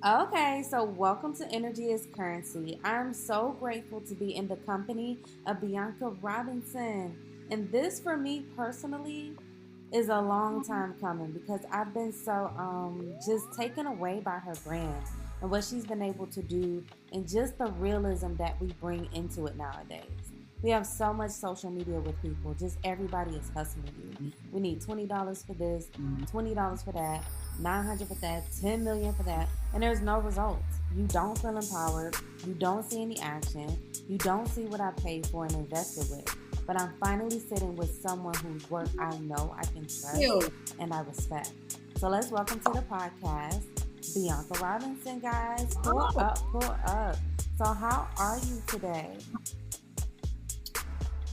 Okay, so welcome to Energy is Currency. I'm so grateful to be in the company of Bianca Robinson. And this, for me personally, is a long time coming because I've been so just taken away by her brand and what she's been able to do and just the realism that we bring into it nowadays. We have so much social media with people. Just everybody is hustling you. We need $20 for this, $20 for that, 900 for that, 10 million for that, and there's no results. You don't feel empowered. You don't see any action. You don't see what I paid for and invested with. But I'm finally sitting with someone whose work I know I can trust You. and I respect. So let's welcome to the podcast, Bianca Robinson, guys. Pull up, pull up. So how are you today?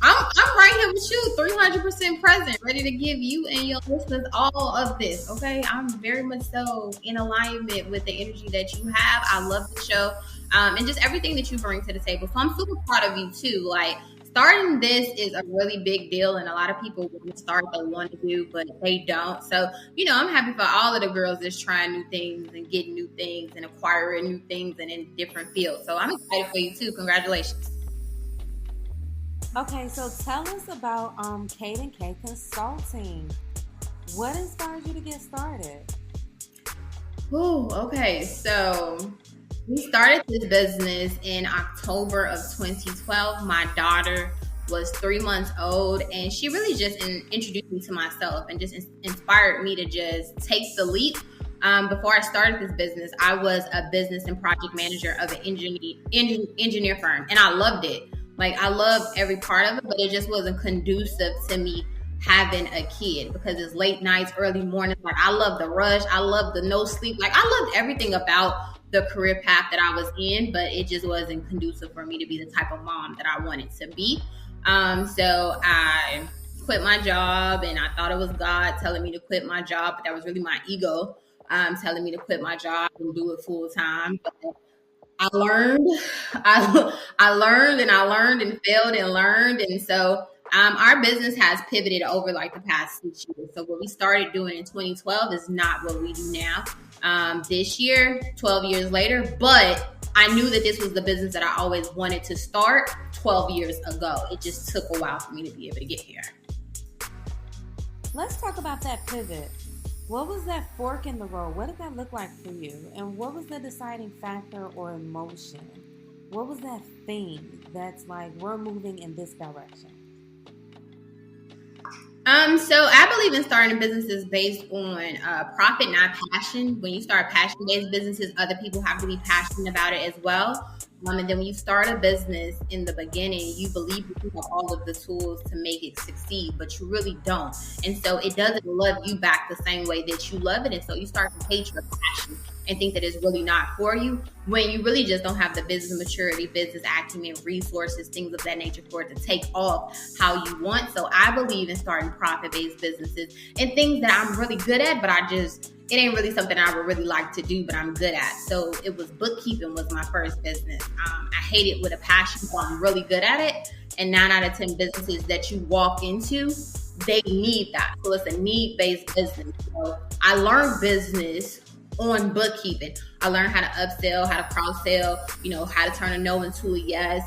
I'm right here with you, 300% present, ready to give you and your listeners all of this. Okay, I'm very much so in alignment with the energy that you have. I love the show, and just everything that you bring to the table. So I'm super proud of you too. Like starting this is a really big deal, and a lot of people want to start, they want to do, but they don't. So I'm happy for all of the girls that's trying new things and getting new things and acquiring new things and in different fields. So I'm excited for you too. Congratulations. Okay, so tell us about Kate and K Consulting. What inspired you to get started? Oh, okay. So we started this business in October of 2012. My daughter was 3 months old, and she really just introduced me to myself and just inspired me to just take the leap. Before I started this business, I was a business and project manager of an engineer firm, and I loved it. Like I loved every part of it, but it just wasn't conducive to me having a kid because it's late nights, early mornings. Like I love the rush, I love the no sleep. Like I loved everything about the career path that I was in, but it just wasn't conducive for me to be the type of mom that I wanted to be. So I quit my job, and I thought it was God telling me to quit my job, but that was really my ego telling me to quit my job and do it full time. But I learned, I learned and I learned and failed and learned. And so our business has pivoted over like the past 6 years. So what we started doing in 2012 is not what we do now. This year, 12 years later, but I knew that this was the business that I always wanted to start 12 years ago. It just took a while for me to be able to get here. Let's talk about that pivot. What was that fork in the road? What did that look like for you? And what was the deciding factor or emotion? What was that thing that's like, we're moving in this direction? So I believe in starting businesses based on profit, not passion. When you start passion-based businesses, other people have to be passionate about it as well. And then when you start a business in the beginning, you believe you have all of the tools to make it succeed, but you really don't. And so it doesn't love you back the same way that you love it. And so you start to hate your passion and think that it's really not for you when you really just don't have the business maturity, business acumen, resources, things of that nature for it to take off how you want. So I believe in starting profit-based businesses and things that I'm really good at, but it ain't really something I would really like to do, but I'm good at. So it was bookkeeping was my first business. I hate it with a passion, but I'm really good at it. And 9 out of 10 businesses that you walk into, they need that. So it's a need-based business. So I learned business on bookkeeping. I learned how to upsell, how to cross sell, how to turn a no into a yes,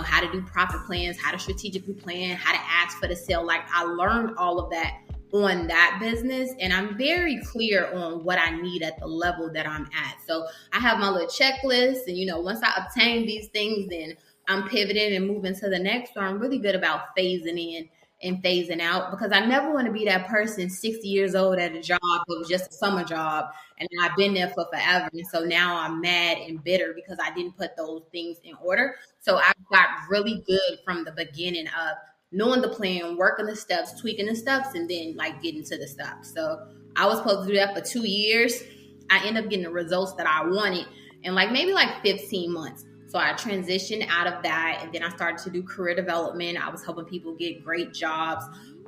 how to do profit plans, how to strategically plan, how to ask for the sale. Like I learned all of that on that business, and I'm very clear on what I need at the level that I'm at. So I have my little checklist, and once I obtain these things, then I'm pivoting and moving to the next. So I'm really good about phasing in and phasing out because I never want to be that person 60 years old at a job that was just a summer job and I've been there for forever. And so now I'm mad and bitter because I didn't put those things in order. So I got really good from the beginning of knowing the plan, working the steps, tweaking the steps, and then like getting to the steps. So I was supposed to do that for 2 years. I ended up getting the results that I wanted in maybe 15 months. So I transitioned out of that, and then I started to do career development. I was helping people get great jobs.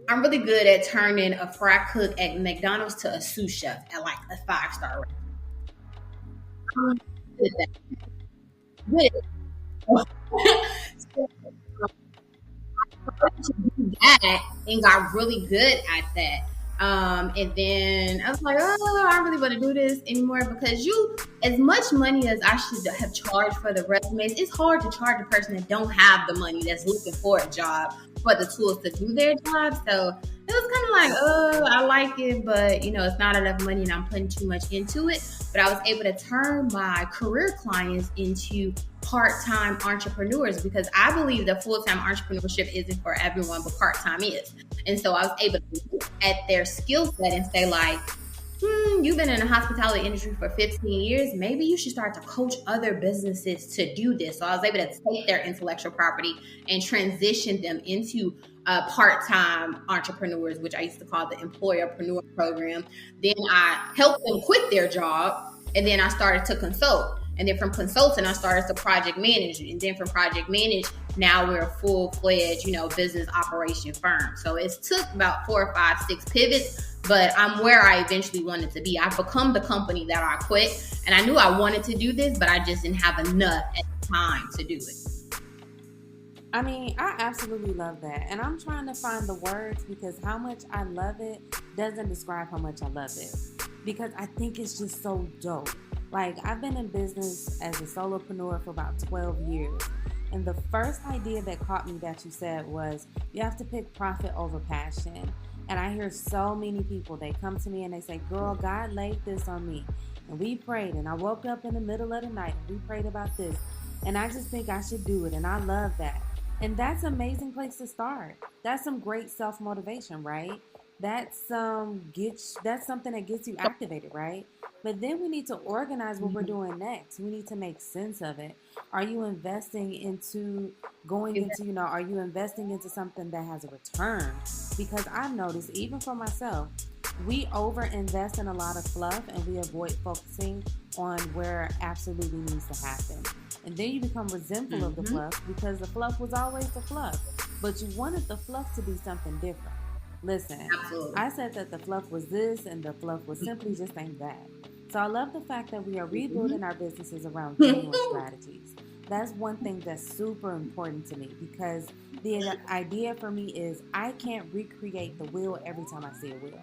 I'm really good at turning a fry cook at McDonald's to a sous chef at a 5-star restaurant. Good. So, I started to do that and got really good at that. And then I was like, oh, I don't really want to do this anymore because as much money as I should have charged for the resumes, it's hard to charge a person that don't have the money that's looking for a job for the tools to do their job. So it was kind of like, oh, I like it, but it's not enough money and I'm putting too much into it. But I was able to turn my career clients into part-time entrepreneurs because I believe that full-time entrepreneurship isn't for everyone, but part-time is. And so I was able to look at their skill set and say like, you've been in the hospitality industry for 15 years. Maybe you should start to coach other businesses to do this. So I was able to take their intellectual property and transition them into part-time entrepreneurs, which I used to call the employerpreneur program. Then I helped them quit their job, and then I started to consult. And then from consulting, I started to project manage. And then from project manage, now we're a full-fledged, business operation firm. So it took about 4, 5, 6 pivots, but I'm where I eventually wanted to be. I've become the company that I quit. And I knew I wanted to do this, but I just didn't have enough at the time to do it. I mean, I absolutely love that. And I'm trying to find the words because how much I love it doesn't describe how much I love it. Because I think it's just so dope. Like, I've been in business as a solopreneur for about 12 years. And the first idea that caught me that you said was, you have to pick profit over passion. And I hear so many people, they come to me and they say, girl, God laid this on me. And we prayed. And I woke up in the middle of the night and we prayed about this. And I just think I should do it. And I love that. And that's an amazing place to start. That's some great self-motivation, right? That's something that gets you activated, right? But then we need to organize what we're doing next. We need to make sense of it. Are you investing into are you investing into something that has a return? Because I've noticed, even for myself, we overinvest in a lot of fluff and we avoid focusing on where absolutely needs to happen. And then you become resentful of the fluff because the fluff was always the fluff. But you wanted the fluff to be something different. Listen, Absolutely. I said that the fluff was this and the fluff was simply just ain't that. So I love the fact that we are rebuilding our businesses around genuine strategies. That's one thing that's super important to me because the idea for me is I can't recreate the wheel every time I see a wheel.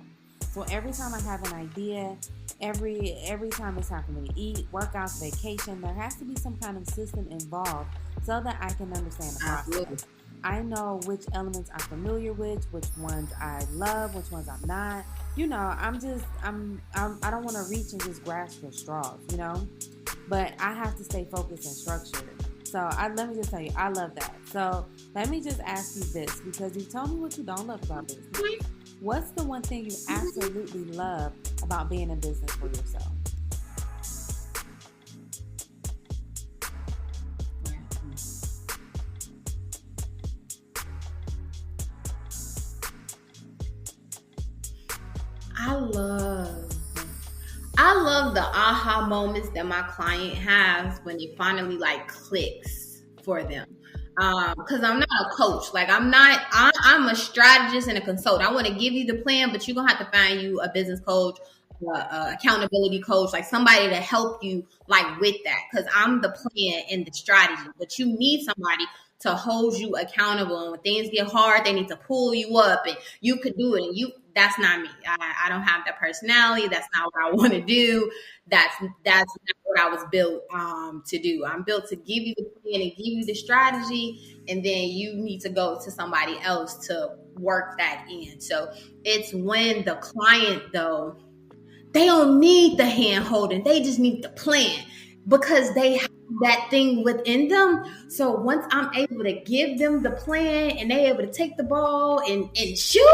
So every time I have an idea, every time it's time for me to eat, workouts, vacation, there has to be some kind of system involved so that I can understand the process. Absolutely. I know which elements I'm familiar with, which ones I love, which ones I'm not. I don't want to reach and just grasp for straws, but I have to stay focused and structured. So let me just tell you, I love that. So let me just ask you this, because you told me what you don't love about business. What's the one thing you absolutely love about being in business for yourself? I love the aha moments that my client has when it finally clicks for them. Because I'm not a coach. I'm a strategist and a consultant. I want to give you the plan, but you're going to have to find you a business coach, accountability coach, somebody to help you with that. Because I'm the plan and the strategy, but you need somebody to hold you accountable. And when things get hard, they need to pull you up and you could do it. And that's not me. I don't have that personality. That's not what I want to do. That's not what I was built to do. I'm built to give you the plan and give you the strategy, and then you need to go to somebody else to work that in. So it's when the client, though, they don't need the hand holding. They just need the plan because they have that thing within them. So once I'm able to give them the plan and they're able to take the ball and shoot,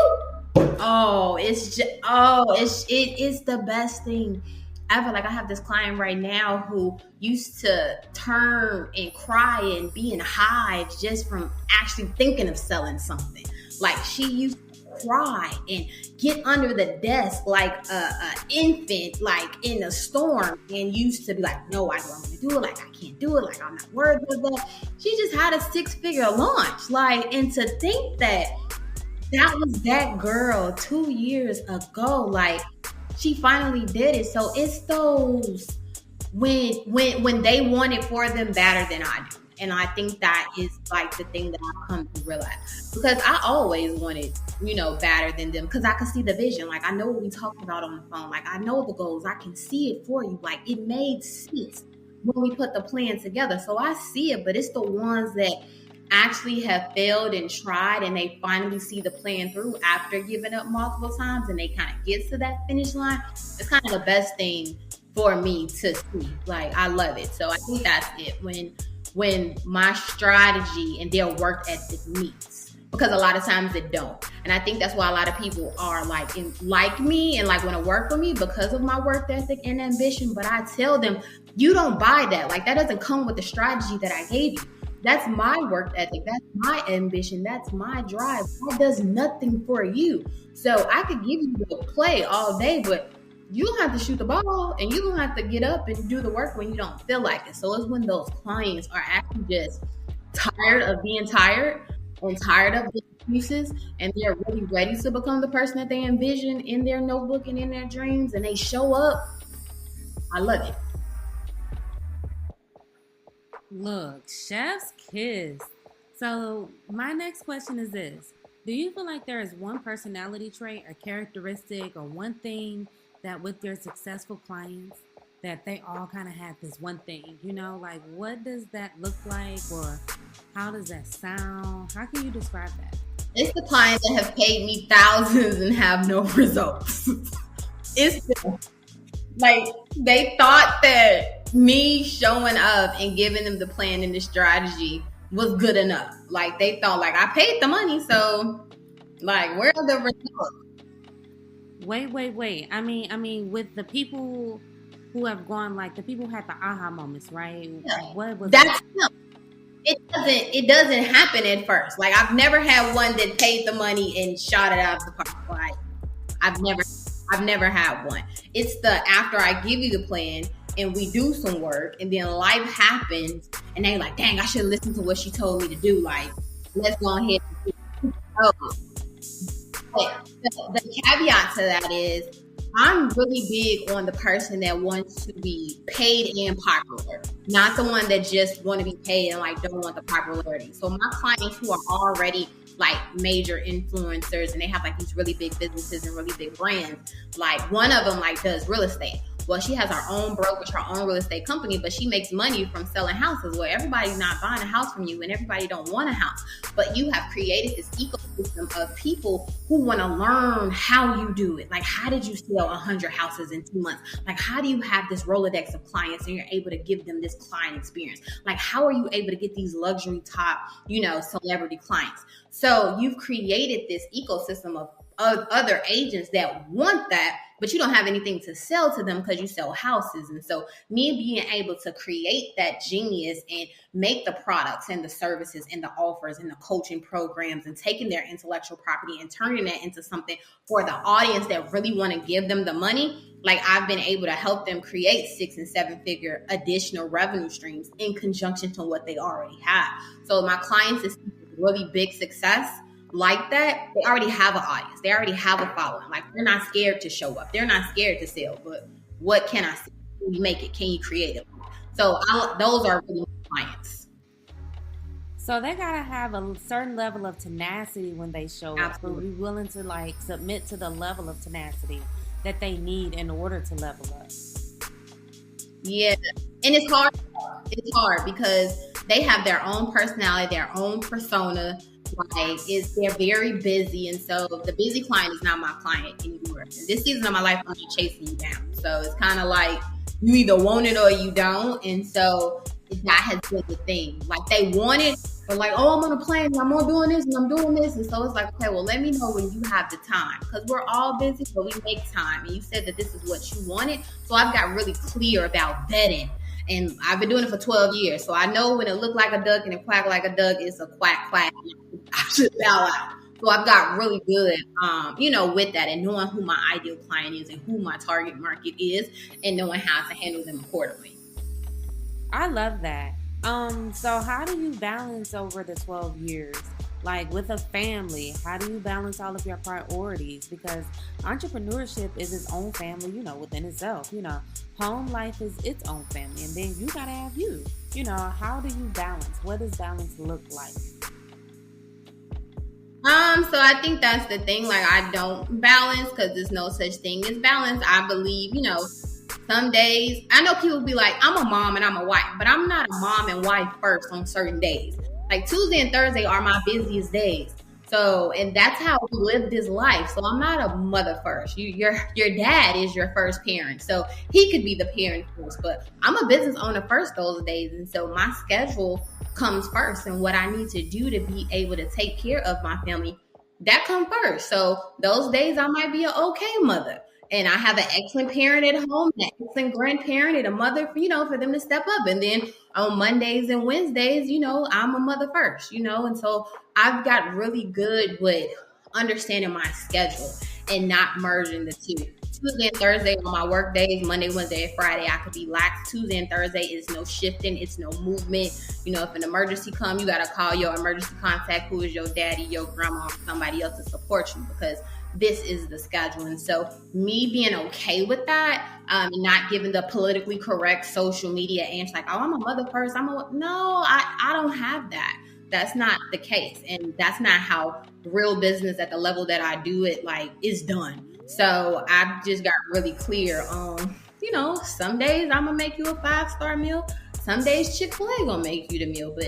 it is the best thing ever. I have this client right now who used to turn and cry and be in hives just from actually thinking of selling something. She used to cry and get under the desk like a infant, in a storm, and used to be no, I don't want to do it. I can't do it. I'm not worthy of that. She just had a 6-figure launch. And to think that was that girl 2 years ago. She finally did it. So it's those when they want it for them better than I do. And I think that is like the thing that I've come to realize, because I always wanted, better than them, because I could see the vision. Like, I know what we talked about on the phone. Like, I know the goals. I can see it for you. Like, it made sense when we put the plan together. So I see it, but it's the ones that actually have failed and tried, and they finally see the plan through after giving up multiple times, and they kind of get to that finish line. It's kind of the best thing for me to see. Like, I love it. So I think that's it, when my strategy and their work ethic meets, because a lot of times it don't. And I think that's why a lot of people are like me and like want to work with me, because of my work ethic and ambition. But I tell them, you don't buy that. Like, that doesn't come with the strategy that I gave you. That's my work ethic. That's my ambition. That's my drive. That does nothing for you. So I could give you the play all day, but you don't have to shoot the ball, and you don't have to get up and do the work when you don't feel like it. So it's when those clients are actually just tired of being tired and tired of the excuses, and they're really ready to become the person that they envision in their notebook and in their dreams, and they show up. I love it. Look, chef's kiss. So my next question is this. Do you feel like there is one personality trait or characteristic or one thing that with your successful clients that they all kind of have this one thing, like what does that look like, or how does that sound? How can you describe that? It's the clients that have paid me thousands and have no results. It's like, they thought that me showing up and giving them the plan and the strategy was good enough. Like, they thought, like, I paid the money, so like, where are the results? Wait. I mean, with the people who have gone, like the people who had the aha moments, right? Yeah. What was that? It doesn't happen at first. Like, I've never had one that paid the money and shot it out of the park. Like, I've never had one. It's the after I give you the plan and we do some work, and then life happens, and they like, dang, I should listen to what she told me to do. Like, let's go ahead and do it. But the caveat to that is, I'm really big on the person that wants to be paid and popular, not the one that just want to be paid and like don't want the popularity. So my clients who are already like major influencers and they have like these really big businesses and really big brands, like one of them like does real estate. Well, she has her own brokerage, her own real estate company, but she makes money from selling houses. Well, everybody's not buying a house from you, and everybody don't want a house. But you have created this ecosystem of people who want to learn how you do it. Like, how did you sell 100 houses in 2 months? Like, how do you have this Rolodex of clients and you're able to give them this client experience? Like, how are you able to get these luxury top, celebrity clients? So you've created this ecosystem of other agents that want that, but you don't have anything to sell to them because you sell houses. And so me being able to create that genius and make the products and the services and the offers and the coaching programs and taking their intellectual property and turning that into something for the audience that really want to give them the money, like I've been able to help them create 6 and 7 figure additional revenue streams in conjunction to what they already have. So my clients is really big success like that, they already have an audience. They already have a following. Like, they're not scared to show up. They're not scared to sell. But what can I see? Can you make it? Can you create it? So those are really clients. So they gotta have a certain level of tenacity when they show up, but be willing to like submit to the level of tenacity that they need in order to level up. Yeah, and it's hard. It's hard because they have their own personality, their own persona. Like, they're very busy, and so the busy client is not my client anymore. And this season of my life, I'm just chasing you down. So it's kind of like you either want it or you don't, and so that has been the thing. Like, they want it, but like, oh, I'm on a plane, and I'm on doing this, and I'm doing this, and so it's like, okay, well, let me know when you have the time, because we're all busy, but we make time. And you said that this is what you wanted, so I've got really clear about vetting. And I've been doing it for 12 years. So I know when it look like a duck and it quack like a duck, it's a quack, quack. I should bow out. So I've got really good, with that, and knowing who my ideal client is and who my target market is, and knowing how to handle them accordingly. I love that. So how do you balance over the 12 years Like with a family, how do you balance all of your priorities? Because entrepreneurship is its own family, within itself. Home life is its own family, and then you gotta have you. How do you balance? What does balance look like? So I think that's the thing. Like, I don't balance because there's no such thing as balance. I believe, some days, I know people be like, I'm a mom and I'm a wife, but I'm not a mom and wife first on certain days. Like Tuesday and Thursday are my busiest days. So, and that's how we live this life. So I'm not a mother first. Your dad is your first parent. So he could be the parent first, but I'm a business owner first those days. And so my schedule comes first, and what I need to do to be able to take care of my family, that comes first. So those days I might be an okay mother. And I have an excellent parent at home, an excellent grandparent, and a mother, for them to step up. And then on Mondays and Wednesdays, I'm a mother first, and so I've got really good with understanding my schedule and not merging the two. Tuesday and Thursday on my work days, Monday, Wednesday, and Friday, I could be lax. Tuesday and Thursday is no shifting, it's no movement. If an emergency comes, you got to call your emergency contact, who is your daddy, your grandma, or somebody else to support you, because this is the schedule. And so me being okay with that, not giving the politically correct social media answer like, oh, I'm a mother first. I don't have that. That's not the case. And that's not how real business at the level that I do it, is done. So I've just got really clear on, some days I'm going to make you a 5-star meal. Some days Chick-fil-A going to make you the meal, but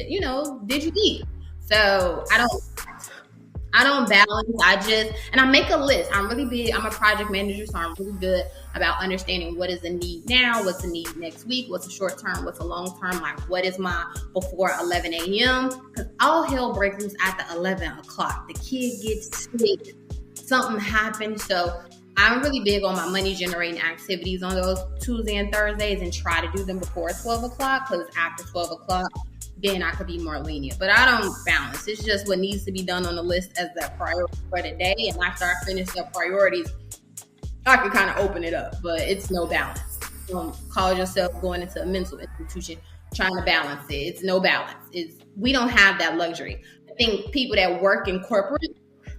did you eat? So I don't balance. And I make a list. I'm really big. I'm a project manager, so I'm really good about understanding what is the need now, what's the need next week, what's a short term, what's a long term, like what is my before 11 a.m. Because all hell breaks loose at the 11 o'clock. The kid gets sick, something happens. So I'm really big on my money generating activities on those Tuesday and Thursdays, and try to do them before 12 o'clock, because after 12 o'clock, then I could be more lenient. But I don't balance. It's just what needs to be done on the list as that priority for the day. And after I finish the priorities, I can kind of open it up. But it's no balance. Don't call yourself going into a mental institution trying to balance it. It's no balance. We don't have that luxury. I think people that work in corporate,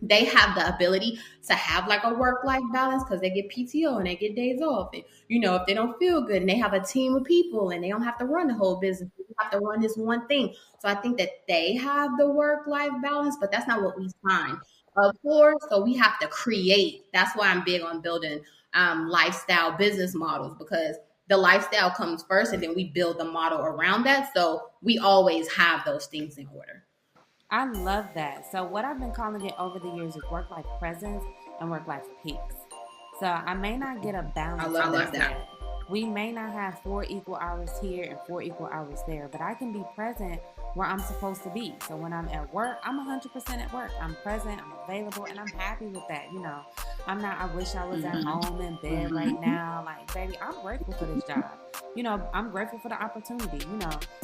they have the ability to have like a work-life balance because they get PTO and they get days off. And, if they don't feel good and they have a team of people and they don't have to run the whole business, they have to run this one thing. So I think that they have the work-life balance, but that's not what we signed up for. So we have to create. That's why I'm big on building lifestyle business models, because the lifestyle comes first and then we build the model around that. So we always have those things in order. I love that. So what I've been calling it over the years is work-life presence and work-life peaks. So I may not get a balance. I love that. We may not have 4 equal hours here and 4 equal hours there, but I can be present where I'm supposed to be. So when I'm at work, I'm 100% at work. I'm present, I'm available, and I'm happy with that. I wish I was at home in bed right now. Like, baby, I'm grateful for this job. I'm grateful for the opportunity.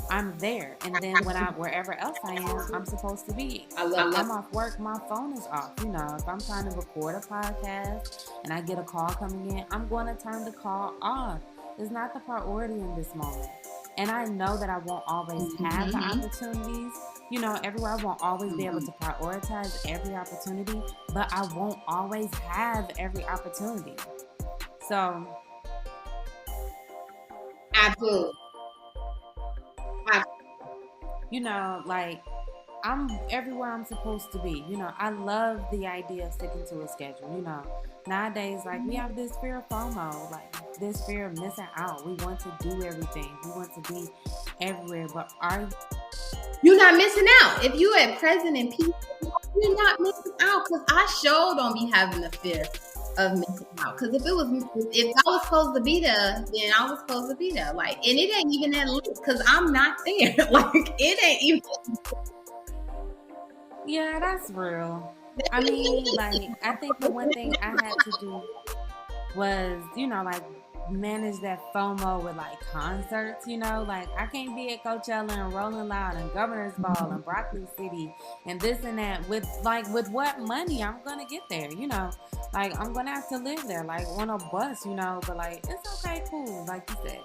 I'm there. And then wherever else I am, I'm supposed to be. I'm off work, my phone is off. If I'm trying to record a podcast and I get a call coming in, I'm going to turn the call off. It's not the priority in this moment. And I know that I won't always have the opportunities. Everywhere, I won't always be able to prioritize every opportunity, but I won't always have every opportunity. So, absolutely. I'm everywhere I'm supposed to be. I love the idea of sticking to a schedule. Nowadays, we have this fear of FOMO, this fear of missing out. We want to do everything. We want to be everywhere. But you're not missing out. If you at present in peace, you're not missing out. Because I sure don't be having the fear of missing out. Because if I was supposed to be there, then I was supposed to be there. And it ain't even that list because I'm not there. It ain't even. Yeah, that's real. I mean, I think the one thing I had to do was, manage that FOMO with like concerts, you know? Like I can't be at Coachella and Rolling Loud and Governor's Ball and Broccoli City and this and that with what money I'm gonna get there, you know? Like I'm gonna have to live there, like on a bus, you know, but like it's okay, cool, like you said.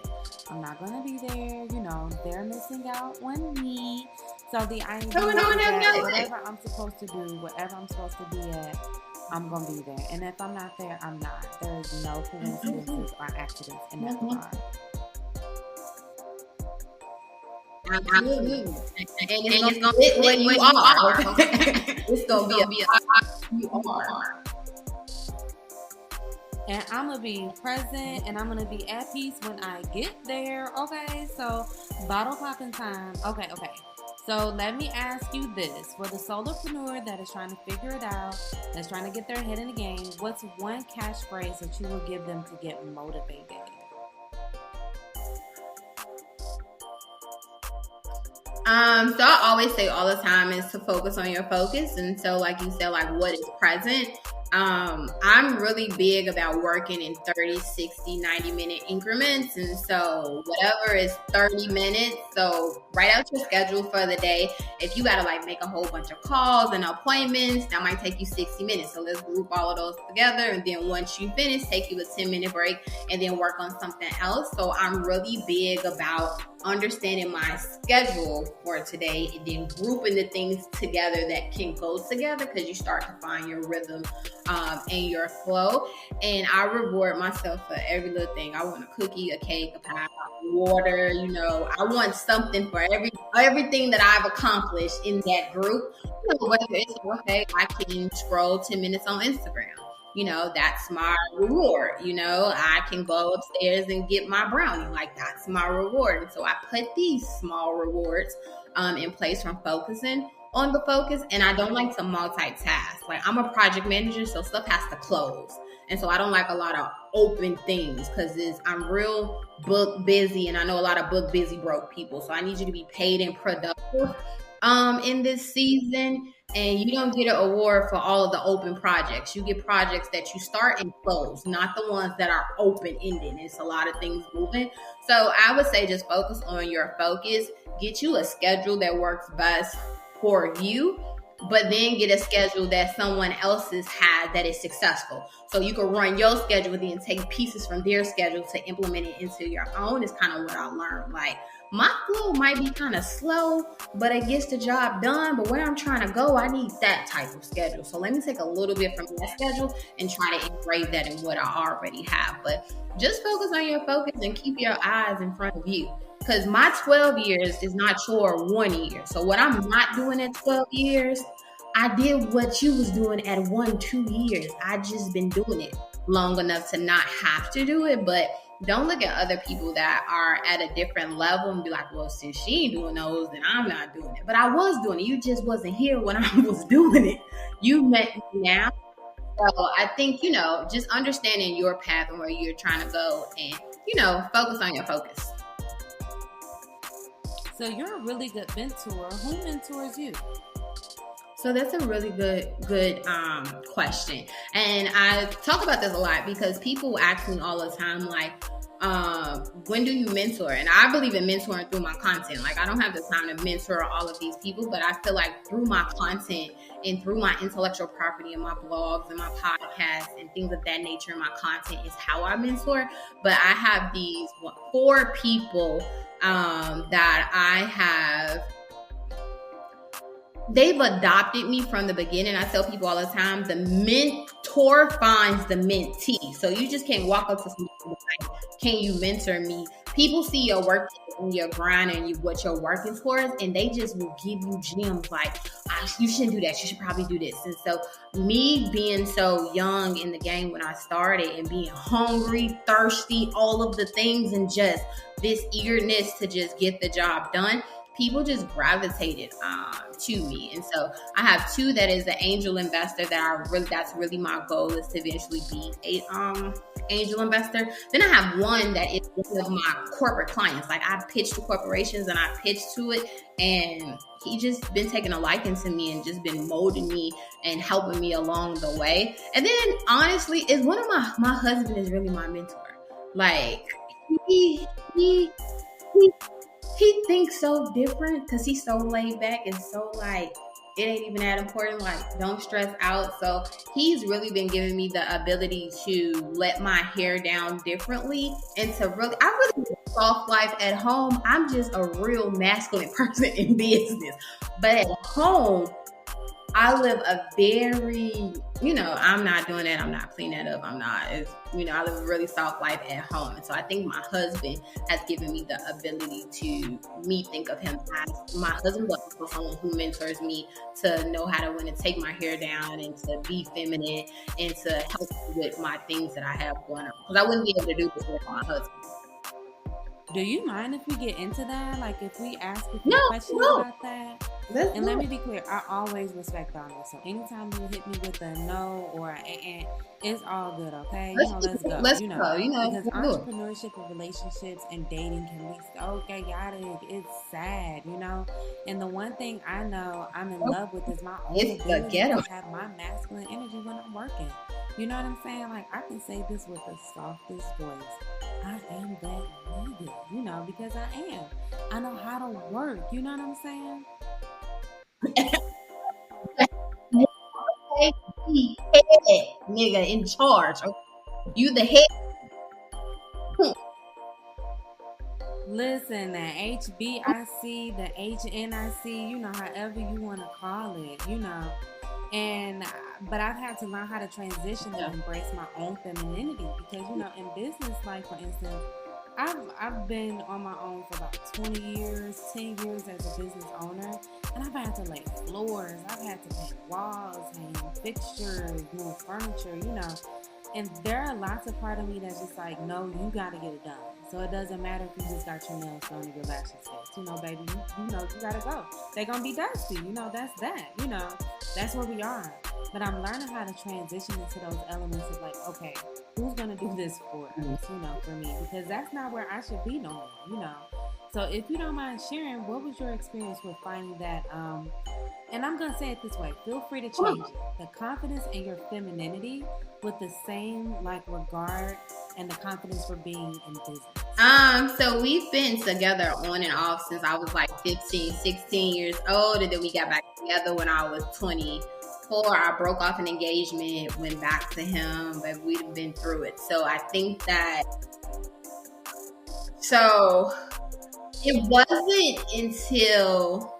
I'm not gonna be there, you know, they're missing out on me. So the idea is that whatever I'm supposed to do, wherever I'm supposed to be at, I'm gonna be there. And if I'm not there, I'm not. There is no coincidences or accidents in that regard. Absolutely. And it's gonna be what you are. It's gonna be you are. And I'm gonna be present and I'm gonna be at peace when I get there. Okay, so bottle popping time. Okay. So let me ask you this. For the solopreneur that is trying to figure it out, that's trying to get their head in the game, what's one catchphrase that you will give them to get motivated? So I always say all the time is to focus on your focus. And so like you said, like what is present. I'm really big about working in 30, 60, 90-minute increments. And so whatever is 30 minutes, so write out your schedule for the day. If you got to like make a whole bunch of calls and appointments, that might take you 60 minutes. So let's group all of those together. And then once you finish, take you a 10-minute break and then work on something else. So I'm really big about understanding my schedule for today and then grouping the things together that can go together, because you start to find your rhythm and your flow. And I reward myself for every little thing. I want a cookie, a cake, a pie, water, you know, I want something for everything that I've accomplished in that group. You know, whether it's okay, I can scroll 10 minutes on Instagram. You know, that's my reward. You know, I can go upstairs and get my brownie. Like, that's my reward. And so I put these small rewards in place from focusing on the focus. And I don't like to multitask. Like, I'm a project manager, so stuff has to close. And so I don't like a lot of open things because I'm real book busy. And I know a lot of book busy broke people. So I need you to be paid and productive in this season. And you don't get an award for all of the open projects. You get projects that you start and close, not the ones that are open-ended. It's a lot of things moving. So I would say just focus on your focus. Get you a schedule that works best for you, but then get a schedule that someone else's had that is successful. So you can run your schedule, then take pieces from their schedule to implement it into your own. Is kind of what I learned. Like, my flow might be kind of slow, but it gets the job done. But where I'm trying to go, I need that type of schedule. So let me take a little bit from that schedule and try to engrave that in what I already have. But just focus on your focus and keep your eyes in front of you. Because my 12 years is not your 1 year. So what I'm not doing at 12 years, I did what you was doing at 1-2 years. I just been doing it long enough to not have to do it. But don't look at other people that are at a different level and be like, well, since she ain't doing those, then I'm not doing it. But I was doing it. You just wasn't here when I was doing it. You met me now. So I think, you know, just understanding your path and where you're trying to go and, you know, focus on your focus. So you're a really good mentor. Who mentors you? So that's a really good question. And I talk about this a lot because people ask me all the time, like, when do you mentor? And I believe in mentoring through my content. Like, I don't have the time to mentor all of these people, but I feel like through my content and through my intellectual property and my blogs and my podcasts and things of that nature, and my content is how I mentor. But I have these 4 people that I have. They've adopted me from the beginning. I tell people all the time, the mentor finds the mentee. So you just can't walk up to somebody and be like, can you mentor me? People see your work and your grind and what you're working towards, and they just will give you gems like, you shouldn't do that. You should probably do this. And so me being so young in the game when I started and being hungry, thirsty, all of the things, and just this eagerness to just get the job done, people just gravitated to me. And so I have 2 that is an angel investor that's really my goal, is to eventually be a angel investor. Then I have 1 that is one of my corporate clients. Like, I pitch to corporations and I pitch to it, and he just been taking a liking to me and just been molding me and helping me along the way. And then honestly, is one of my husband is really my mentor. Like he he he, he thinks so different because he's so laid back and so like it ain't even that important. Like, don't stress out. So he's really been giving me the ability to let my hair down differently and to really, I really live a soft life at home. I'm just a real masculine person in business, but at home, I live a very, I'm not doing that. I'm not cleaning that up. I'm not, I live a really soft life at home. And so I think my husband has given me the ability to think of him as my husband, but also someone who mentors me to know how to take my hair down and to be feminine and to help me with my things that I have going on. Because I wouldn't be able to do this with my husband. Do you mind if we get into that? Like, if we ask a few questions about that? And let me be clear, I always respect boundaries. So anytime you hit me with a no or an it's all good, okay? Let's go. Let's go. Because entrepreneurship and relationships and dating can be so chaotic. It's sad, And the one thing I know I'm in love with is my own ability to have my masculine energy when I'm working. You know what I'm saying? Like, I can say this with the softest voice. I am that nigga, because I am. I know how to work. You know what I'm saying? Head, nigga, in charge. You the head. Listen, the HBIC, the HNIC, however you want to call it, but I've had to learn how to transition and embrace my own femininity because, in business, like, for instance, I've been on my own for about 20 years, 10 years as a business owner, and I've had to lay floors, I've had to paint walls, hang fixtures, move furniture, and there are lots of part of me that's just like, no, you gotta get it done. So it doesn't matter if you just got your nails done or your lashes fixed, baby, you gotta go. They're gonna be dusty, that's that, that's where we are. But I'm learning how to transition into those elements of like, okay, who's gonna do this for us, for me? Because that's not where I should be no more, So if you don't mind sharing, what was your experience with finding that, and I'm gonna say it this way, feel free to change it. The confidence in your femininity with the same regard and the confidence for being in business. So we've been together on and off since I was like 15, 16 years old, and then we got back together when I was 24. I broke off an engagement, went back to him, but we've been through it. So I think that, it wasn't until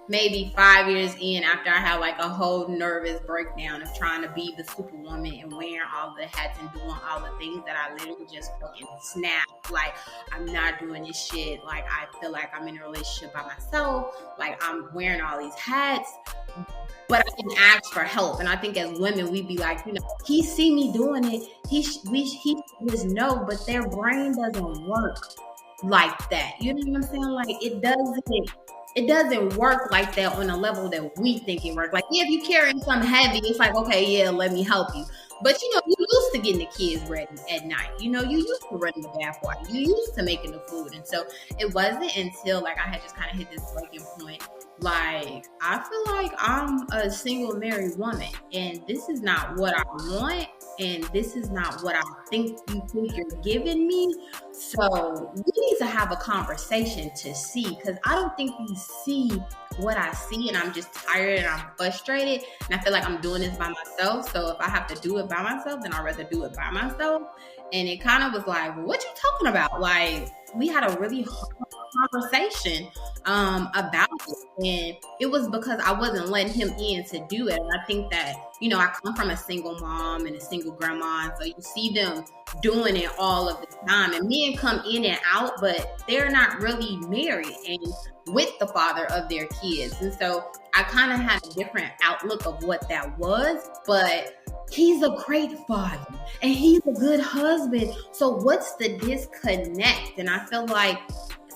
maybe 5 years in after I had a whole nervous breakdown of trying to be the superwoman and wearing all the hats and doing all the things that I literally just fucking snapped. Like, I'm not doing this shit. Like, I feel like I'm in a relationship by myself. Like, I'm wearing all these hats, but I didn't ask for help. And I think as women, we'd be like, he see me doing it. He just know, but their brain doesn't work like that. You know what I'm saying? Like, it doesn't work like that on a level that we think it works. Like, yeah, if you're carrying something heavy, it's like, okay, yeah, let me help you. But, you used to getting the kids ready at night. You used to running the bath water. You used to making the food. And so it wasn't until, I had just kind of hit this breaking point. Like, I feel like I'm a single married woman, and this is not what I want, and this is not what I think you're giving me. So we need to have a conversation to see, because I don't think you see what I see, and I'm just tired and I'm frustrated, and I feel like I'm doing this by myself. So if I have to do it by myself, then I'd rather do it by myself. And it kind of was like, well, what you talking about? Like, we had a really hard conversation about it, and it was because I wasn't letting him in to do it. And I think that, I come from a single mom and a single grandma, and so you see them doing it all of the time, and men come in and out, but they're not really married and with the father of their kids. And so I kind of had a different outlook of what that was, but he's a great father and he's a good husband. So what's the disconnect? And I feel like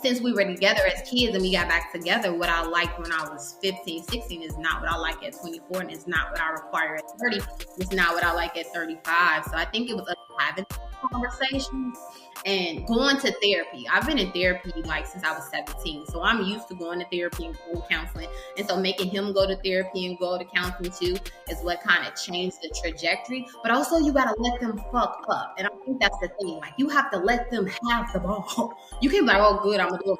since we were together as kids and we got back together, what I liked when I was 15, 16 is not what I like at 24, and it's not what I require at 30. It's not what I like at 35. So I think it was us having conversations and going to therapy. I've been in therapy like since I was 17. So I'm used to going to therapy and going to counseling. And so making him go to therapy and go to counseling too is what kind of changed the trajectory. But also you gotta let them fuck up. And I think that's the thing. Like you have to let them have the ball. You can't be like, oh good, I'm gonna do it.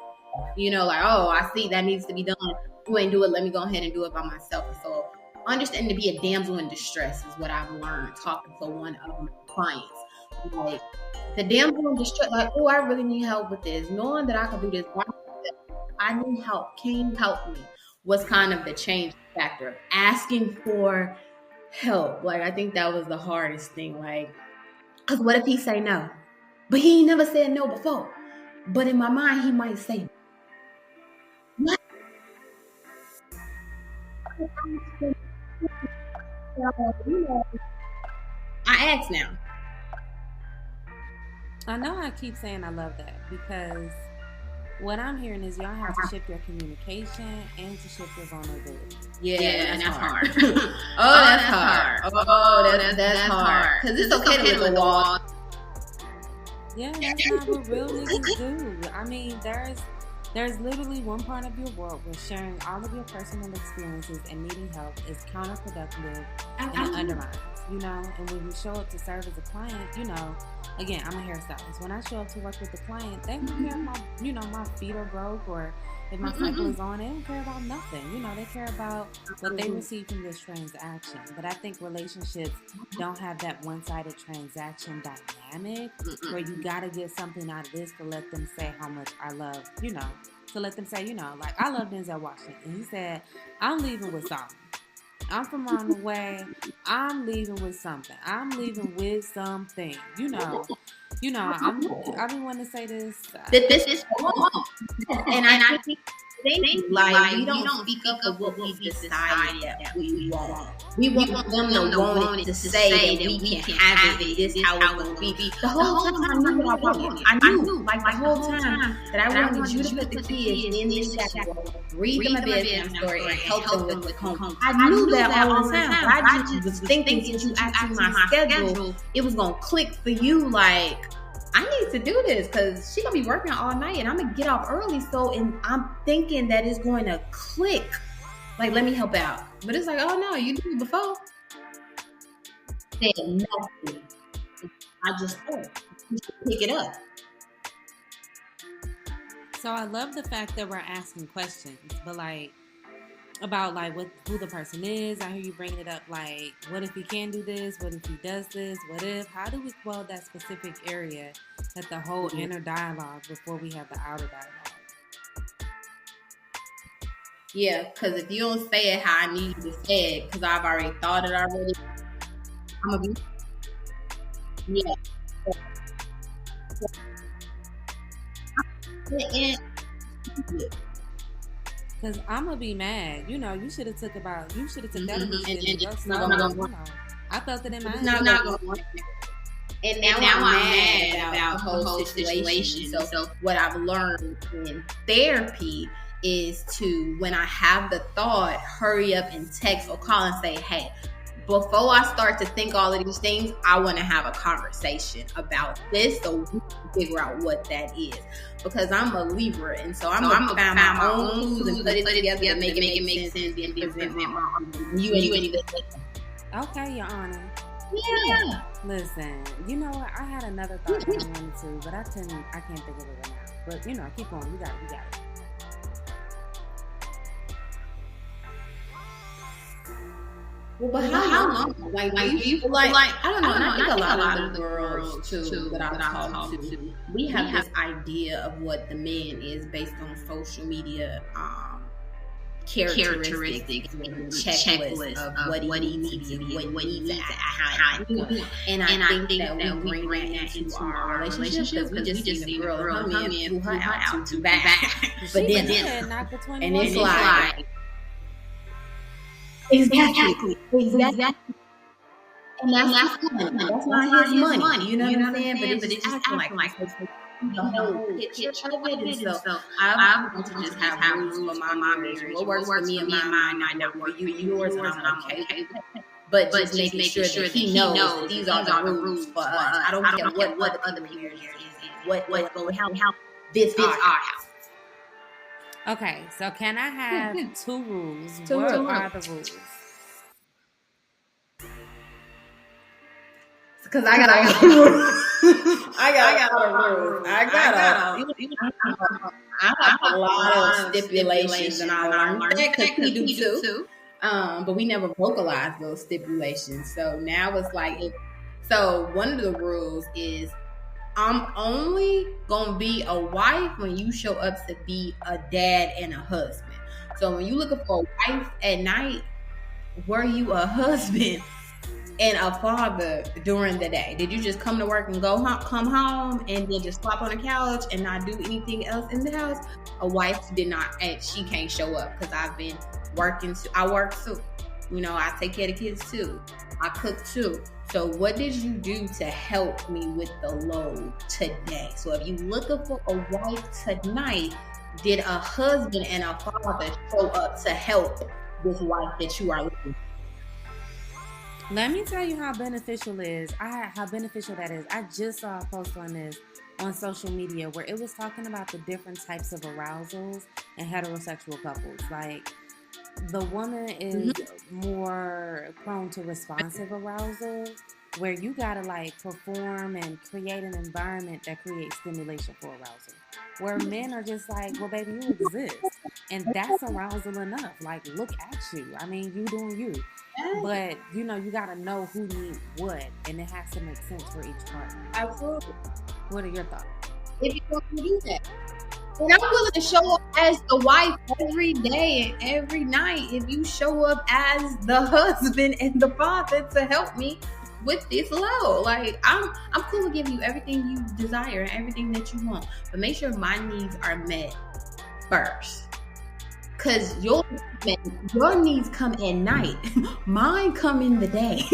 You know, like, oh, I see that needs to be done. You ain't do it, let me go ahead and do it by myself. And so understanding to be a damsel in distress is what I've learned talking to one of my clients. Like the damsel in distress, like, oh, I really need help with this. Knowing that I can do this, I need help. Can you help me? Was kind of the change factor. Asking for help. Like, I think that was the hardest thing. Like, because what if he say no? But he ain't never said no before. But in my mind, he might say what? I ask now. I know I keep saying I love that because what I'm hearing is y'all have to shift your communication and to shift your vulnerability. Yeah, that's hard. That's hard. That's hard. Because it's okay to live a wall. Yeah, that's not what real niggas do. I mean, there's literally one part of your world where sharing all of your personal experiences and needing help is counterproductive and it undermines, you know? And when you show up to serve as a client, you know, again, I'm a hairstylist. When I show up to work with the client, they don't care if my feet are broke or if my cycle is on. They don't care about nothing. You know, they care about what they receive from this transaction. But I think relationships don't have that one-sided transaction dynamic where you got to get something out of this to let them say how much I love, you know, to let them say, you know, like I love Denzel Washington. And he said, I'm leaving with something. I'm from around the way. I'm leaving with something. I'm leaving with something. You know, I've been wanting to say this. This is wrong. And I think like we don't speak up of what we've decided that we want. We want them to want it to say that we can have it. This is how it's going to be. The whole time I knew what I wanted. I knew, like the whole time that I wanted you to put the kids in this chapter, read them a bedtime story, and help them with homework. I knew that all the time. But I just was thinking since you asked me my schedule, it was going to click for you like, I need to do this because she's going to be working all night and I'm going to get off early. So, and I'm thinking that it's going to click. Like, let me help out. But it's like, oh no, you did it before. Said nothing. I just pick it up. So I love the fact that we're asking questions, but like, about like who the person is. I hear you bringing it up like, what if he can do this? What if he does this? What if? How do we quell that specific area at the whole inner dialogue before we have the outer dialogue? Yeah, because if you don't say it how I need you to say it, because I've already thought it already, I'm gonna be Because I'm gonna be mad. You know, you should have took that initiative. I felt it in my head. And now I'm mad about the whole situation. So what I've learned in therapy is to, when I have the thought, hurry up and text or call and say, hey, before I start to think all of these things, I want to have a conversation about this so we can figure out what that is. Because I'm a Libra, and so I'm going to find my own clues and put it together to make it make sense and present you ain't even. Okay, Your Honor. Yeah. Listen, you know what? I had another thought that I wanted to, but I can't think of it right now. But, you know, keep going. You got it. Well, but how long? Like you like I don't know. And I think a lot of the girls too that I've talked to, we have this idea of what the man is based on social media characteristics and checklist of what he needs and what he needs to act. And I think that we bring that into our relationship because we just see the girl come in, pull her out to back, but then and it's like. Exactly. And that's not his money. You know what I'm saying? But it's just acting like the whole picture of it. And so I want to just have rules for my marriage. What works for me and my mind, I know for you, yours, and I'm okay. but just making sure that he knows these are the rules for us. I don't care what other people here is, what how this our house. Okay, so can I have two rules? What are the rules? Because I got rules. I got rules. I have a lot of stipulations, and I learned that because we do too. But we never vocalized those stipulations. So now it's like, so one of the rules is I'm only gonna be a wife when you show up to be a dad and a husband. So when you looking for a wife at night, were you a husband and a father during the day? Did you just come to work and come home and then just flop on the couch and not do anything else in the house? A wife did not, and she can't show up because I've been working. I work too. You know, I take care of the kids too. I cook too. So what did you do to help me with the load today? So if you're looking for a wife tonight, did a husband and a father show up to help this wife that you are looking for? Let me tell you how beneficial that is. I just saw a post on this on social media where it was talking about the different types of arousals in heterosexual couples. Like, the woman is more prone to responsive arousal, where you gotta like perform and create an environment that creates stimulation for arousal. Where men are just like, well, baby, you exist, and that's arousal enough. Like, look at you. I mean, you doing you. But, you know, you got to know who needs what, and it has to make sense for each partner. Absolutely. What are your thoughts? If you want to do that. And I'm willing to show up as the wife every day and every night if you show up as the husband and the father to help me with this load. Like, I'm cool with giving you everything you desire and everything that you want. But make sure my needs are met first. Because your needs come at night. Mine come in the day.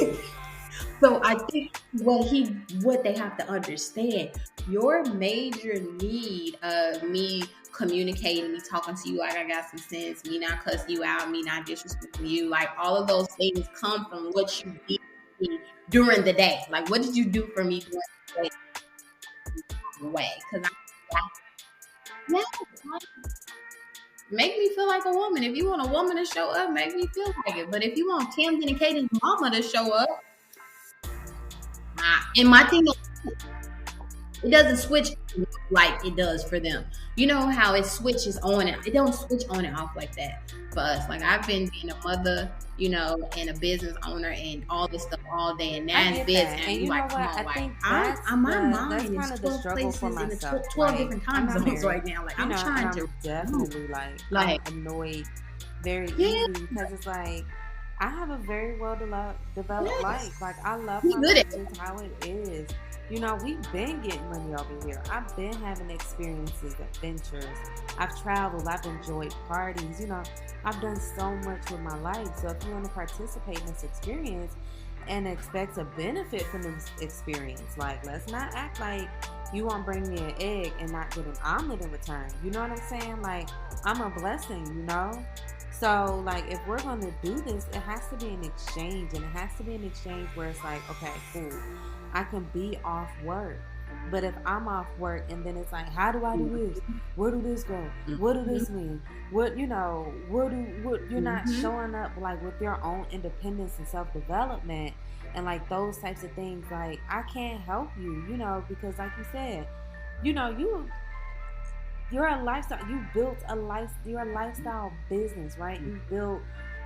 So I think what they have to understand, your major need of me communicating, me talking to you like I got some sense, me not cussing you out, me not disrespecting you, like all of those things come from what you did for me during the day. Like, what did you do for me during the way? Because make me feel like a woman. If you want a woman to show up, make me feel like it. But if you want Camden and Katie's mama to show up, and my thing, it doesn't switch like it does for them. You know how it switches on and it don't switch on and off like that for us. Like, I've been being a mother, you know, and a business owner and all this stuff all day, and that's business. And you like, know what? come on, I think my mind that's is kind of the 12 struggle places for in myself. 12 like, different time zones right now. Like, I'm trying to definitely like I'm annoyed very easily because it's like I have a very well developed life. Like, I love my life just how it is. You know, we've been getting money over here. I've been having experiences, adventures. I've traveled. I've enjoyed parties. You know, I've done so much with my life. So if you want to participate in this experience and expect to benefit from this experience, like, let's not act like you want to bring me an egg and not get an omelet in return. You know what I'm saying? Like, I'm a blessing, you know? So, like, if we're going to do this, it has to be an exchange. And it has to be an exchange where it's like, okay, cool, I can be off work. But if I'm off work and then it's like, how do I do this? Where do this go? What do this mean? What, you know, you're not showing up like with your own independence and self-development and like those types of things. Like, I can't help you, you know, because like you said, you know, you're a lifestyle. You're a lifestyle business, right? You built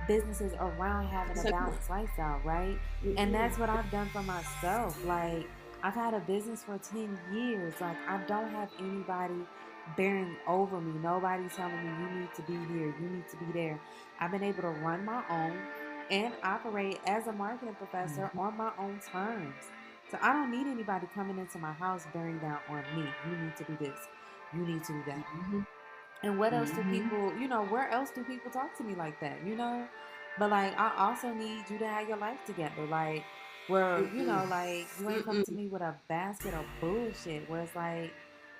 businesses around having a balanced lifestyle, right? And that's what I've done for myself. Like, I've had a business for 10 years. Like, I don't have anybody bearing over me. Nobody's telling me you need to be here, you need to be there. I've been able to run my own and operate as a marketing professor on my own terms. So I don't need anybody coming into my house bearing down on me. You need to do this. You need to do that. And what else do people, you know, where else do people talk to me like that, you know? But, like, I also need you to have your life together. Like, where, you know, like, you ain't come to me with a basket of bullshit where it's like,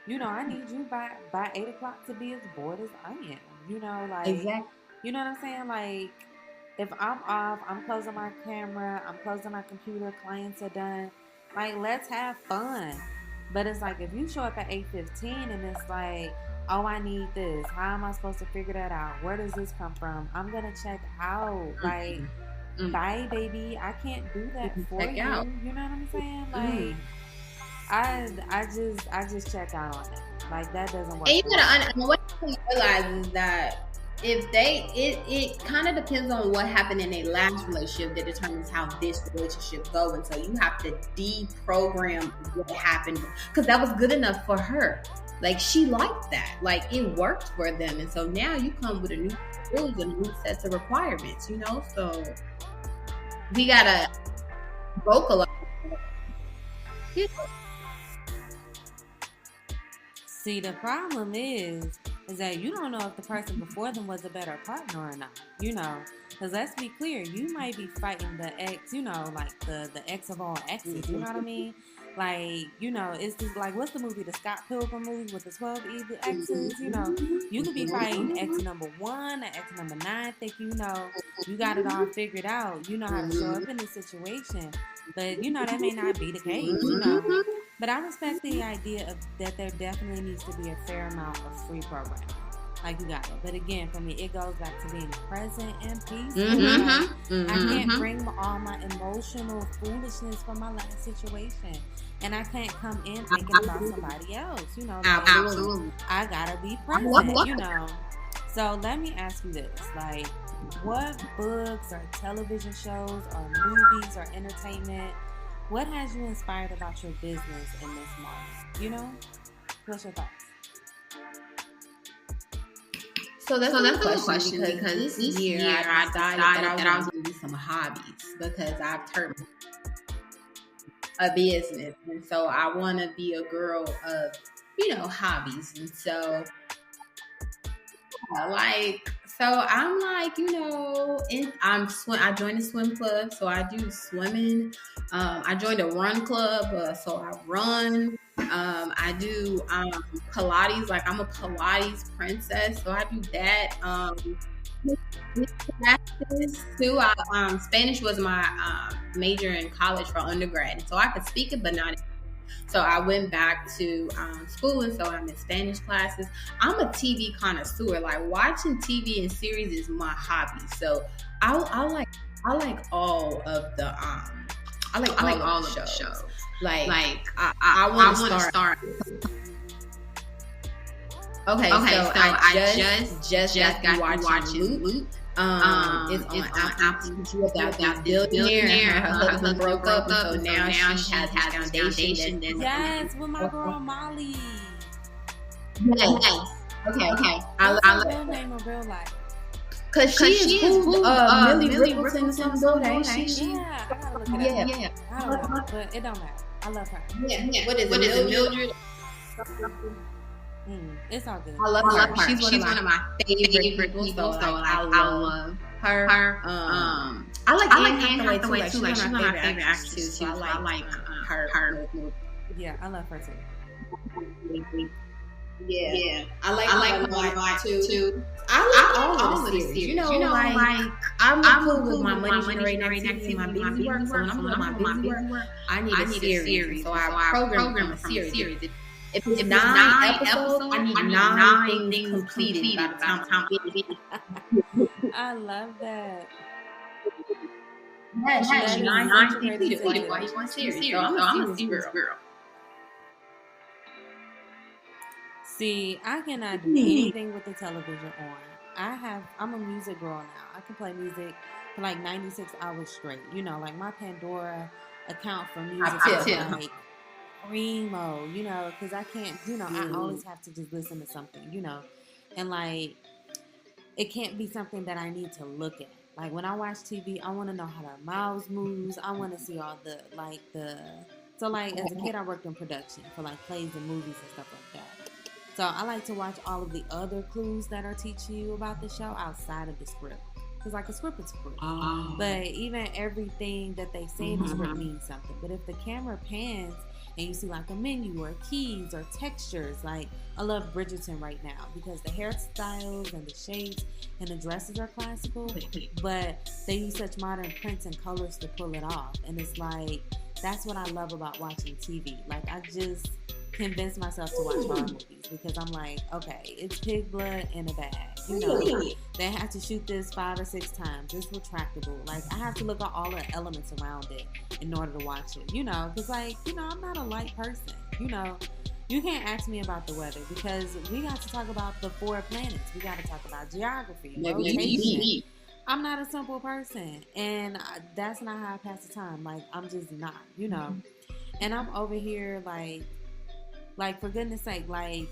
you know, I need you by 8 o'clock to be as bored as I am. You know, like, exactly. You know what I'm saying? Like, If I'm off, I'm closing my camera, I'm closing my computer, clients are done. Like, let's have fun. But it's like if you show up at 8:15 and it's like, oh, I need this. How am I supposed to figure that out? Where does this come from? I'm gonna check out. Like, bye, baby. I can't do that for you. Out. You know what I'm saying? Like, I just check out on it. Like, that doesn't work. And you gotta what you realize is that if it kind of depends on what happened in their last relationship that determines how this relationship goes. And so you have to deprogram what happened because that was good enough for her. Like, she liked that. Like, it worked for them. And so now you come with a new rules and new sets of requirements, you know? So we gotta vocalize. Yeah. See, the problem is that you don't know if the person before them was a better partner or not, you know. Because let's be clear, you might be fighting the ex, you know, like the ex of all exes, you know what I mean? Like, you know, it's just like, what's the movie, the Scott Pilgrim movie with the 12 evil exes, you know? You could be fighting ex number 1 or ex number 9, think you know, you got it all figured out. You know how to show up in this situation. But, you know, that may not be the case, you know? But I respect the idea of that there definitely needs to be a fair amount of free programming. Like, you got it. But again, for me, it goes back to being present and peaceful. I can't bring all my emotional foolishness from my last situation. And I can't come in thinking about somebody else. You know, like, Absolutely. I gotta be present, you know. So let me ask you this. Like, what books or television shows or movies or entertainment, what has you inspired about your business in this moment? You know? What's your thoughts? So that's a good question because this year I decided that I was going to do some hobbies because I've turned a business. And so I want to be a girl of, you know, hobbies. And so, I'm like, you know, I joined a swim club, so I do swimming. I joined a run club, so I run. I do Pilates, like I'm a Pilates princess, so I do that. Too. Spanish was my major in college for undergrad, and so I could speak it, but not. So I went back to school, and so I'm in Spanish classes. I'm a TV connoisseur. Like, watching TV and series is my hobby. So I like all of the I like all of the shows. Like I want to start. Okay, so I just got watching Loop. It's on Apple TV about that billionaire. Her husband broke up, so now she has foundation. Yes, with my girl Molly. Yes. Okay. I love her name in real life. Cause she is Millie Rickles in some ain't she? Yeah, I gotta look it up. Yeah. I don't know, but it don't matter. I love her. Yeah. What is it, Mildred? It's all good. I love her. She's one of my favorite people. So I love her. I like Anne Hathaway too. Like, she's one of my favorite actresses too. So I like her. Yeah, I love her too. Yeah. I like her too. I like all of the series. You know, like I'm cool with my money generating activity, my busy work. So when I'm doing my busy work, I need a series. So I program a series. If it's 9 episodes, I need 9 things completed by the time I'm finished. I love that. Yeah, she's 9 things completed for each one series. So I'm a series girl. See, I cannot do anything with the television on. I'm a music girl now. I can play music for like 96 hours straight. You know, like my Pandora account for music is like primo, you know, because I can't, you know, I always have to just listen to something, you know, and like it can't be something that I need to look at. Like when I watch TV, I want to know how the mouse moves. I want to see all so like as a kid, I worked in production for like plays and movies and stuff like that. So I like to watch all of the other clues that are teaching you about the show outside of the script. Because like a script is script. But even everything that they say in the script means something. But if the camera pans and you see like a menu or keys or textures. Like I love Bridgerton right now because the hairstyles and the shades and the dresses are classical, but they use such modern prints and colors to pull it off. And it's like, that's what I love about watching TV. Like I just convince myself to watch horror movies because I'm like, okay, it's pig blood in a bag. You know, they have to shoot this 5 or 6 times. It's retractable. Like I have to look at all the elements around it in order to watch it. You know, because like, you know, I'm not a light person. You know, you can't ask me about the weather because we got to talk about the 4 planets. We got to talk about geography, rotation. I'm not a simple person, and that's not how I pass the time. Like I'm just not, you know. And I'm over here like for goodness sake, like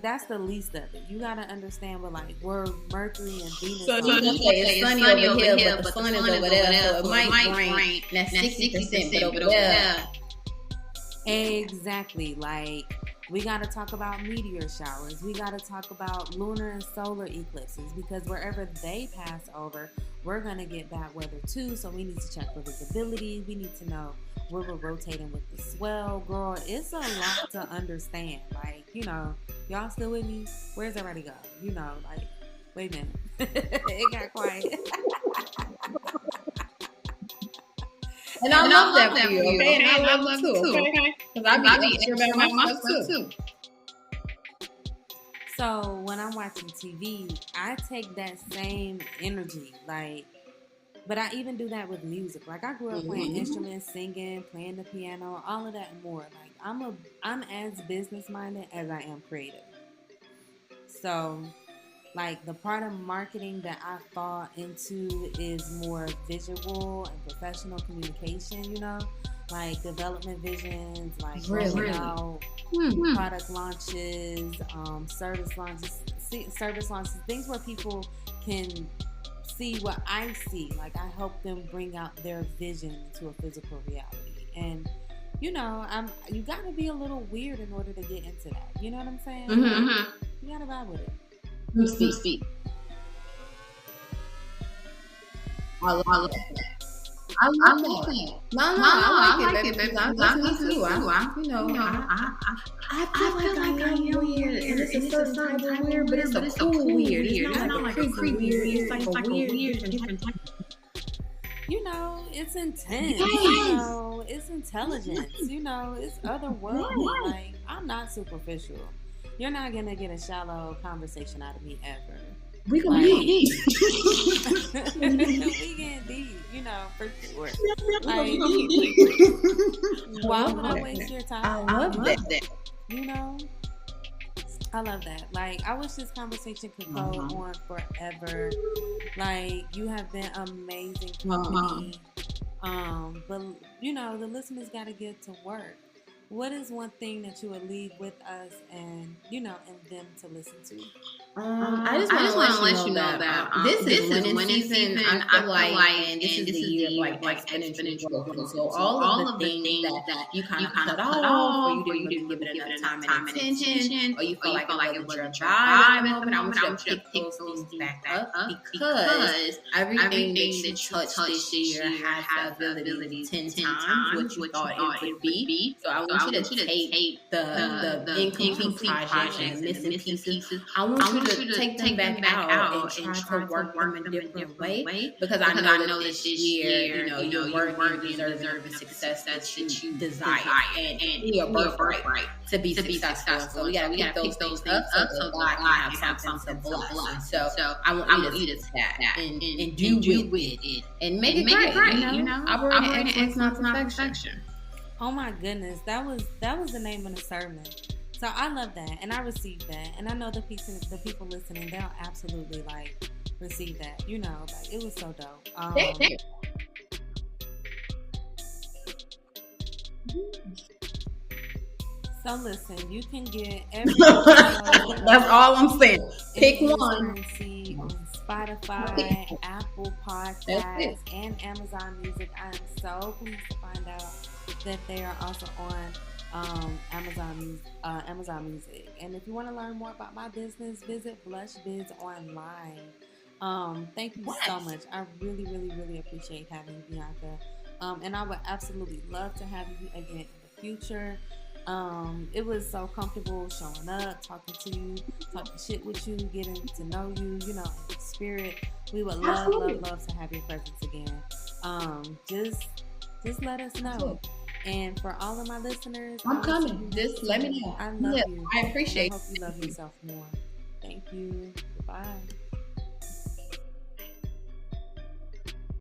that's the least of it. You gotta understand what like where Mercury and Venus. So you can say it's sunny over here, but the sun is over there, so it might rain. That's 60%, but over there. Exactly. Like we gotta talk about meteor showers. We gotta talk about lunar and solar eclipses because wherever they pass over, we're gonna get bad weather too. So we need to check for visibility. We need to know where we're rotating with the swell. Girl, it's a lot to understand. Like, you know, y'all still with me? Where's everybody go? You know, like, wait a minute. It got quiet. And I love that for you, okay? And I love it too, okay? Because I be extra about myself too. So when I'm watching TV, I take that same energy, like, but I even do that with music. Like I grew up playing instruments, singing, playing the piano, all of that and more. Like I'm as business minded as I am creative. So like the part of marketing that I fall into is more visual and professional communication, you know, like development visions, like rolling out product launches, service launches, things where people can see what I see. Like I help them bring out their vision to a physical reality. And you know, you gotta be a little weird in order to get into that. You know what I'm saying? You gotta vibe with it. Speak. I love that. I love that. No, I like it, baby. I'm me too. I feel like I'm weird, and it's a certain type of weird, but it's a cool weird. It's not like a creepy weird. It's like a weird different type. You know, it's intense. You know, it's intelligence. You know, it's otherworldly. Like I'm not superficial. You're not gonna get a shallow conversation out of me ever. We gonna get deep. We get deep, you know, for sure. Like, why would I waste your time? I love that. You know, I love that. Like, I wish this conversation could go on forever. Like, you have been amazing company. But you know, the listeners got to get to work. What is one thing that you would leave with us and, you know, and them to listen to? I just want to let you know that this is winning season. I feel like, and this is the year of like exponential growth. So all of the things that you kind of cut off, or you didn't give it enough time and attention, or you feel like it was your vibe, I want you to pick those things back up because everything that you touched this year has the ability 10 times what you thought it would be. So I want you to take the incomplete projects and the missing pieces. I want you to take them back out and try to work them in a different way because I know that this year, you know, you're worthy, you deserve the success that you desire and your birthright to be successful. So we gotta pick those things up so God can have something to bless. So I want you to take that and do with it and make it great. You know, operating excellence, not perfection. Oh my goodness, that was the name of the sermon. So I love that, and I received that, and I know the people listening, they'll absolutely like receive that. You know, like it was so dope. So listen, you can get every that's all I'm saying. Pick one. On Spotify, Apple Podcasts, and Amazon Music. I am so pleased to find out that they are also on Amazon Music. And if you want to learn more about my business, visit Blush Biz online. Thank you so much. I really appreciate having you, Bianca. And I would absolutely love to have you again in the future. It was so comfortable showing up, talking to you, talking shit with you, getting to know you, you know, in spirit. We would love, Absolutely. love to have your presence again. Just let us know. Absolutely. And for all of my listeners, I'm coming. Just let me know. I love Yeah, you. I appreciate I hope you love yourself more. Thank you. Goodbye.